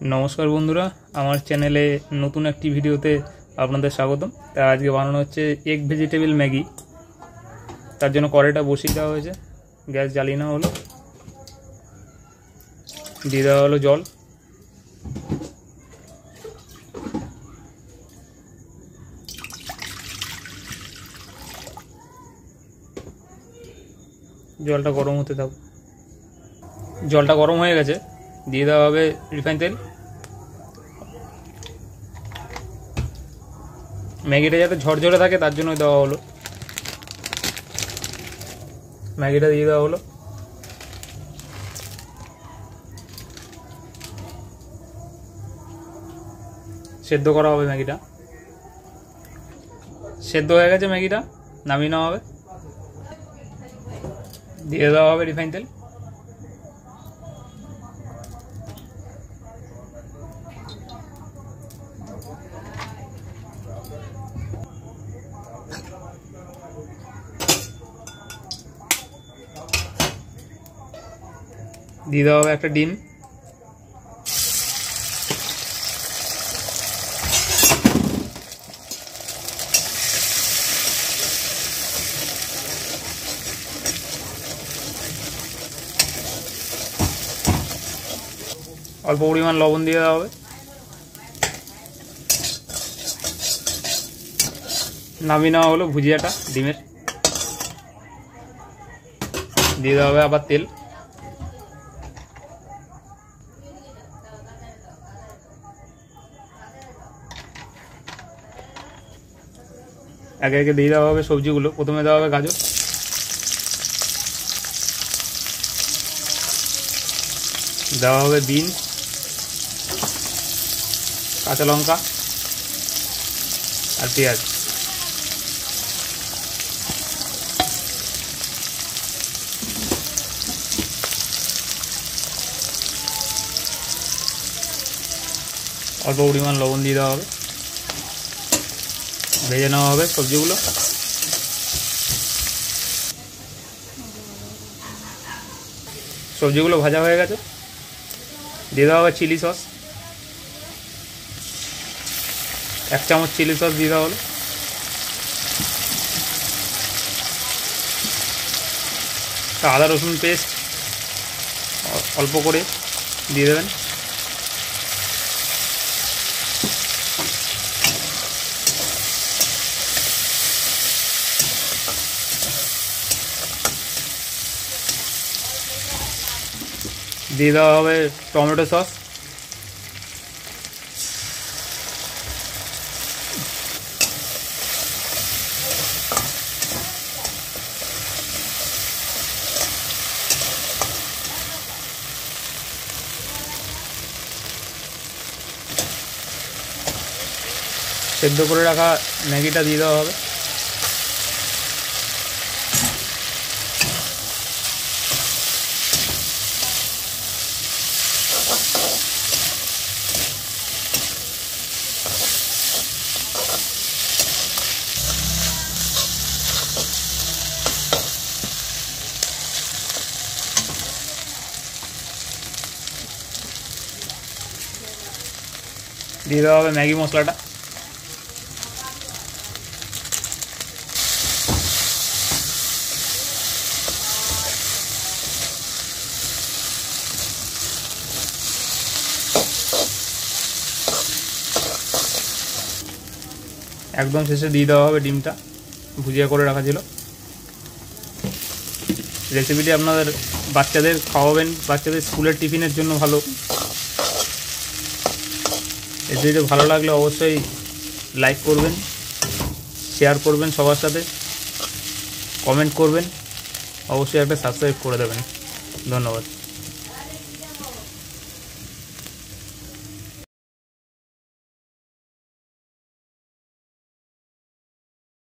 नमस्कार बंधुरा आमार चैनेले नतून एक भिडियोते आपनादेर स्वागतम। ता आजके बानानो हच्छे एग भेजिटेबल मैगी। तार जोन्नो कड़ाईटा बसिए देওয়া হয়েছে, গ্যাস জ্বালিয়ে নেওয়া হলো, দিয়ে দেওয়া হলো জল। জলটা গরম হতে থাকুক। জলটা গরম হয়ে গেছে, দিয়ে দেওয়া হবে রিফাইন তেল। ম্যাগিটা যাতে ঝরঝরে থাকে তার জন্য দেওয়া হলো। ম্যাগিটা দিয়ে দেওয়া হলো। সেদ্ধ করা হবে ম্যাগিটা। সেদ্ধ হয়ে গেছে ম্যাগিটা, নামিয়ে নেওয়া হবে। দিয়ে দেওয়া হবে রিফাইন তেল। দিয়ে দেওয়া হবে একটা ডিম। অল্প পরিমাণ লবণ দিয়ে দেওয়া হবে। নামিয়ে নেওয়া হলো ভুজিয়াটা ডিমের। দিয়ে দেওয়া হবে আবার তেল। একে একে দিয়ে দেওয়া হবে সবজিগুলো। প্রথমে দেওয়া হবে গাজর, দেওয়া হবে বিনস, কাঁচা লঙ্কা আর পেঁয়াজ। অল্প পরিমাণ লবণ দিয়ে দেওয়া হবে। ভেজে নেওয়া হবে সবজিগুলো। সবজিগুলো ভাজা হয়ে গেছে, দিয়ে দেওয়া হবে চিলি সস। 1 চামচ চিলি সস দিয়ে দেওয়া হলো। আদা রসুন পেস্ট অল্প করে দিয়ে দেবেন। দিয়ে দেওয়া হবে টমেটো সস। সেদ্ধ করে রাখা ম্যাগিটা দিয়ে দেওয়া হবে। দিয়ে দেওয়া হবে ম্যাগি মশলাটা। একদম শেষে দিয়ে দেওয়া হবে ডিমটা ভুজিয়া করে রাখা ছিল। রেসিপিটি আপনাদের বাচ্চাদের খাওয়াবেন, বাচ্চাদের স্কুলের টিফিনের জন্য ভালো। রেসিপিটি ভালো লাগলে অবশ্যই লাইক করবেন, শেয়ার করবেন সবার সাথে, কমেন্ট করবেন, অবশ্যই একটা সাবস্ক্রাইব করে দেবেন। ধন্যবাদ।